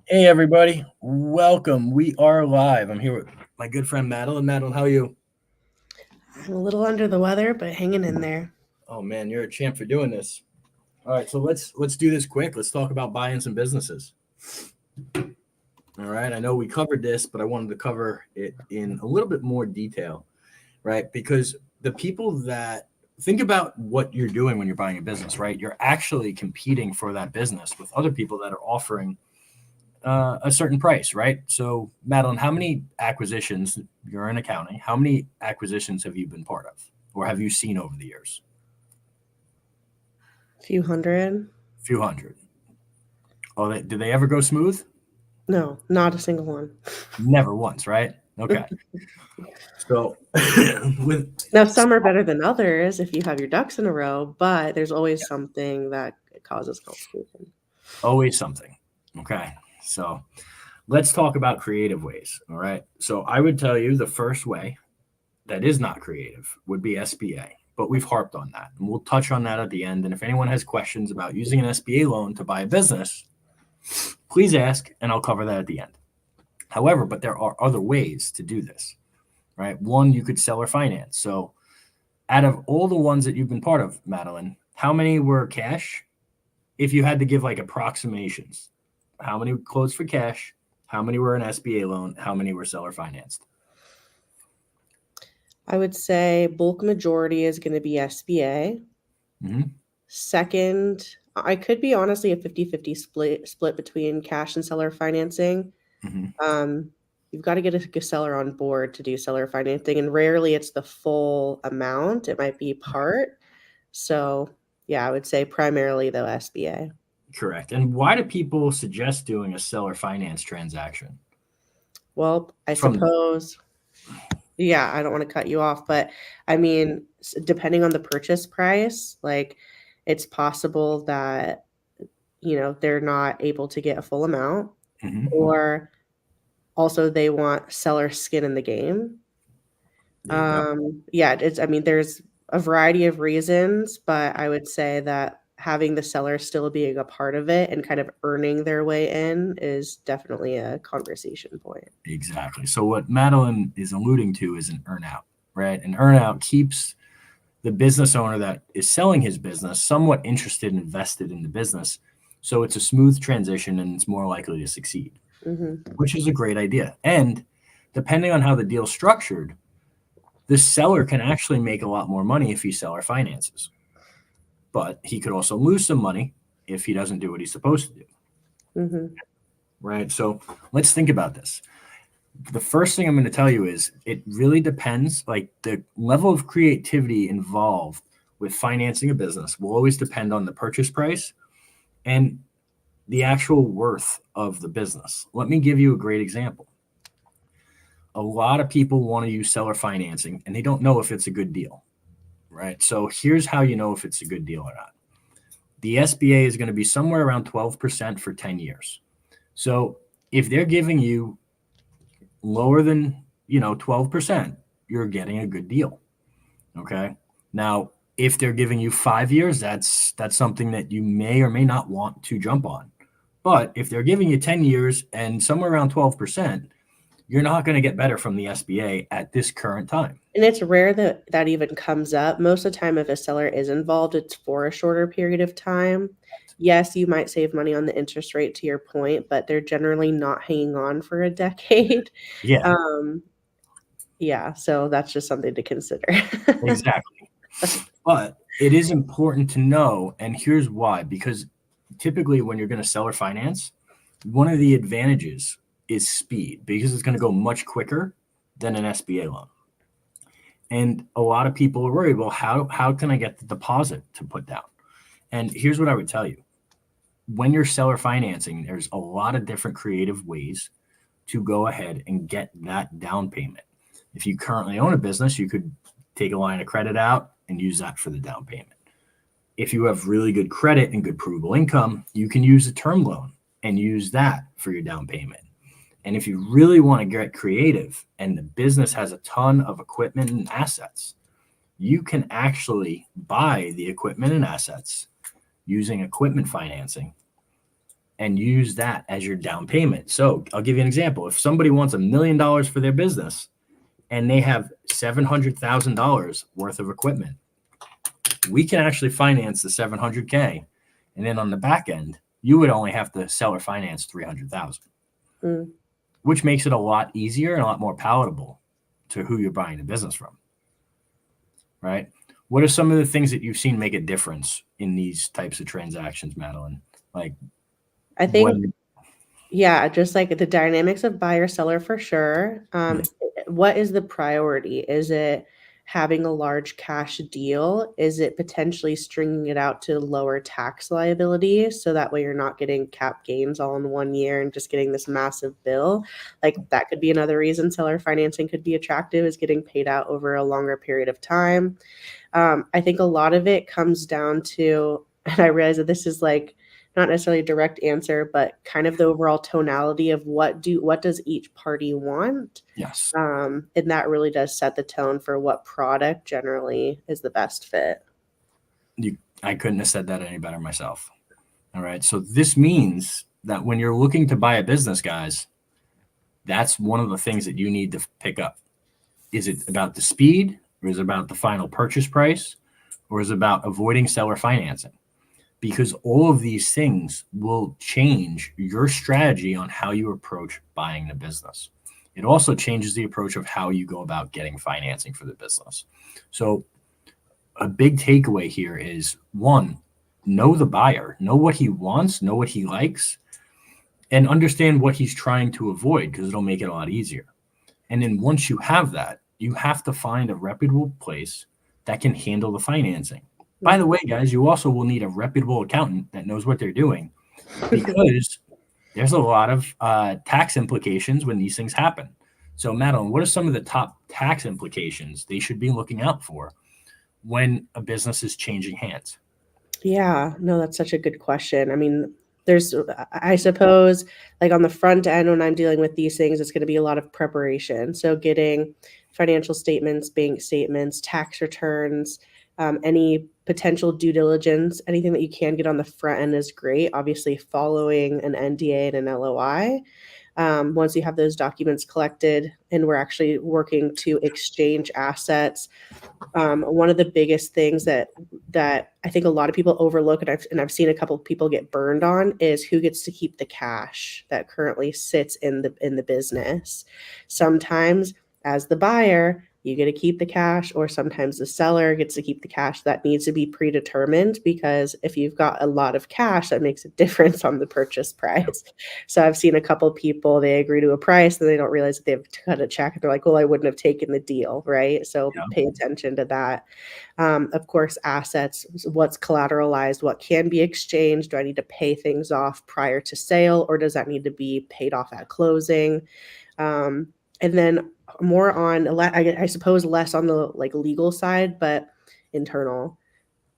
Hey everybody, welcome. We are live. I'm here with my good friend Madeline. Madeline, how are you? I'm a little under the weather, but hanging in there. Oh man, you're a champ for doing this. All right, so let's do this quick. Let's talk about buying some businesses. All right, I know we covered this, but I wanted to cover it in a little bit more detail, right? Because the people that think about what you're doing when you're buying a business, right? You're actually competing for that business with other people that are offering a certain price, right? So, Madeline, how many acquisitions, you're in accounting, how many acquisitions have you been part of or have you seen over the years? A few hundred. A few hundred. Oh, did they ever go smooth? No, not a single one. Never once, right? Okay. So, with Now, some are better than others if you have your ducks in a row, but there's always something that causes complication. always something. Okay. So, let's talk about creative ways. All right. So, I would tell you the first way that is not creative would be SBA. But we've harped on that. And we'll touch on that at the end. And if anyone has questions about using an SBA loan to buy a business, please ask and I'll cover that at the end. However, but there are other ways to do this, right? One, you could seller finance. So out of all the ones that you've been part of, Madeline, how many were cash? If you had to give like approximations, how many closed for cash? How many were an SBA loan? How many were seller financed? I would say bulk majority is going to be SBA. Mm-hmm. Second, I could be honestly a 50-50 split between cash and seller financing. Mm-hmm. Um, you've got to get a seller on board to do seller financing, and rarely it's the full amount. It might be part. So, yeah, I would say primarily though SBA. Correct. And why do people suggest doing a seller finance transaction? Well, I From suppose, yeah, I don't want to cut you off, but I mean, depending on the purchase price, like it's possible that, they're not able to get a full amount, Mhm. or also they want seller skin in the game. There you go. Yeah, I mean, there's a variety of reasons, but I would say that having the seller still being a part of it and kind of earning their way in is definitely a conversation point. Exactly. So what Madeline is alluding to is an earnout, right? An earnout keeps the business owner that is selling his business somewhat interested and invested in the business. So it's a smooth transition and it's more likely to succeed, Hmm. which is a great idea. And depending on how the deal's structured, the seller can actually make a lot more money if he seller finances. But he could also lose some money if he doesn't do what he's supposed to do, Hmm. right? So let's think about this. The first thing I'm going to tell you is it really depends. Like the level of creativity involved with financing a business will always depend on the purchase price and the actual worth of the business. Let me give you a great example. A lot of people want to use seller financing and they don't know if it's a good deal, right? So here's how you know if it's a good deal or not. The SBA is going to be somewhere around 12% for 10 years. So if they're giving you lower than 12%, you're getting a good deal. Okay. Now, if they're giving you 5 years, that's something that you may or may not want to jump on. But if they're giving you 10 years and somewhere around 12%, you're not going to get better from the SBA at this current time. And it's rare that that even comes up. Most of the time, if a seller is involved, it's for a shorter period of time. Yes, you might save money on the interest rate to your point, but they're generally not hanging on for a decade. Yeah, Um, yeah, so that's just something to consider. exactly. But it is important to know, and here's why, because typically when you're going to sell or finance, one of the advantages is speed because it's going to go much quicker than an SBA loan. And a lot of people are worried, well, how can I get the deposit to put down? And here's what I would tell you. When you're seller financing, there's a lot of different creative ways to go ahead and get that down payment. If you currently own a business, you could take a line of credit out and use that for the down payment. If you have really good credit and good provable income, you can use a term loan and use that for your down payment. And if you really want to get creative and the business has a ton of equipment and assets, you can actually buy the equipment and assets using equipment financing and use that as your down payment. So I'll give you an example. If somebody wants $1 million for their business and they have $700,000 worth of equipment, we can actually finance the 700K. And then on the back end, you would only have to sell or finance 300,000, which makes it a lot easier and a lot more palatable to who you're buying the business from. Right? What are some of the things that you've seen make a difference in these types of transactions, Madeline? Like, I think, yeah, just like the dynamics of buyer seller for sure. What is the priority? Is it having a large cash deal? Is it potentially stringing it out to lower tax liability so that way you're not getting cap gains all in 1 year and just getting this massive bill? Like that could be another reason seller financing could be attractive, is getting paid out over a longer period of time. I think a lot of it comes down to, and I realize that this is like not necessarily a direct answer, but kind of the overall tonality of what does each party want. Yes. And that really does set the tone for what product generally is the best fit. I couldn't have said that any better myself. All right. So this means that when you're looking to buy a business, guys, that's one of the things that you need to pick up. Is it about the speed, or is it about the final purchase price, or is it about avoiding seller financing? Because all of these things will change your strategy on how you approach buying the business. It also changes the approach of how you go about getting financing for the business. So a big takeaway here is, one, know the buyer, know what he wants, know what he likes, and understand what he's trying to avoid, because it'll make it a lot easier. And then once you have that, you have to find a reputable place that can handle the financing. By the way, guys, you also will need a reputable accountant that knows what they're doing, because there's a lot of tax implications when these things happen. So, Madeline, what are some of the top tax implications they should be looking out for when a business is changing hands? Yeah, no, that's such a good question. I mean, I suppose, like on the front end, when I'm dealing with these things, it's going to be a lot of preparation. So getting financial statements, bank statements, tax returns, any potential due diligence, anything that you can get on the front end is great. Obviously, following an NDA and an LOI. Once you have those documents collected and we're actually working to exchange assets, one of the biggest things that I think a lot of people overlook, and I've seen a couple of people get burned on, is who gets to keep the cash that currently sits in the business. Sometimes, as the buyer, you get to keep the cash, or sometimes the seller gets to keep the cash. That needs to be predetermined, because if you've got a lot of cash, that makes a difference on the purchase price. So I've seen a couple people, they agree to a price and they don't realize that they have to cut a check. They're like, well, I wouldn't have taken the deal, right? So pay attention to that. Of course, assets, what's collateralized, what can be exchanged. Do I need to pay things off prior to sale, or does that need to be paid off at closing? And then more on, I suppose, less on the like legal side, but internal,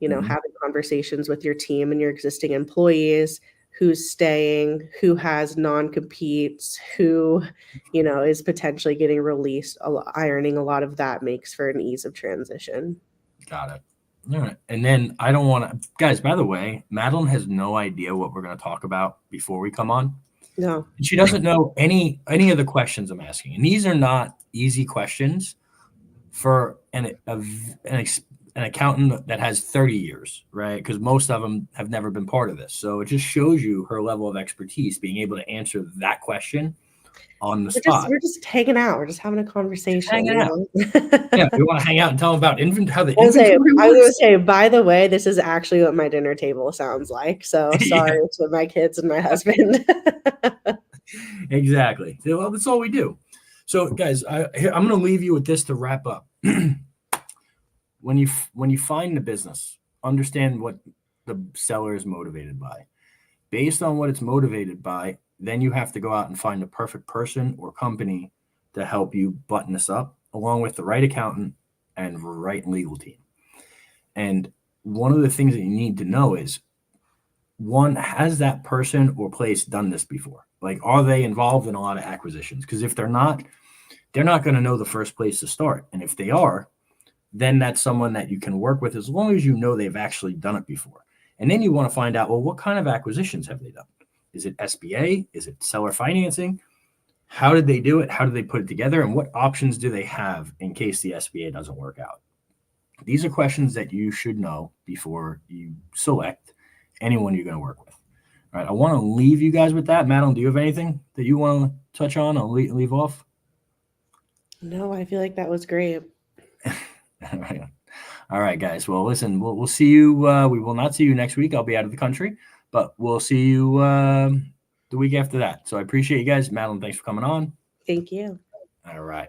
having conversations with your team and your existing employees, who's staying, who has non-competes, who, is potentially getting released. Ironing a lot of that makes for an ease of transition. Got it. All right. And then I don't want to, guys, by the way, Madeline has no idea what we're going to talk about before we come on. No. And she doesn't know any of the questions I'm asking. And these are not easy questions for an accountant that has 30 years, right? Because most of them have never been part of this. So it just shows you her level of expertise, being able to answer that question on the spot. We're just hanging out. We're just having a conversation. Hanging out. Yeah, we want to hang out and tell them about how the I was inventory going to works. say, by the way, this is actually what my dinner table sounds like. So sorry to my kids and my husband. Exactly. Well, that's all we do. So, guys, I'm going to leave you with this to wrap up. When you find the business, understand what the seller is motivated by. Based on what it's motivated by, then you have to go out and find the perfect person or company to help you button this up, along with the right accountant and right legal team. And one of the things that you need to know is, one, has that person or place done this before? Like, are they involved in a lot of acquisitions? Because if they're not going to know the first place to start. And if they are, then that's someone that you can work with, as long as you know they've actually done it before. And then you want to find out, well, what kind of acquisitions have they done? Is it SBA? Is it seller financing? How did they do it? How did they put it together? And what options do they have in case the SBA doesn't work out? These are questions that you should know before you select anyone you're going to work with. All right. I want to leave you guys with that. Madeline, do you have anything that you want to touch on? I'll leave off. No, I feel like that was great. All right, guys. Well, listen, we'll see you. We will not see you next week. I'll be out of the country, but we'll see you the week after that. So I appreciate you guys. Madeline, thanks for coming on. Thank you. All right.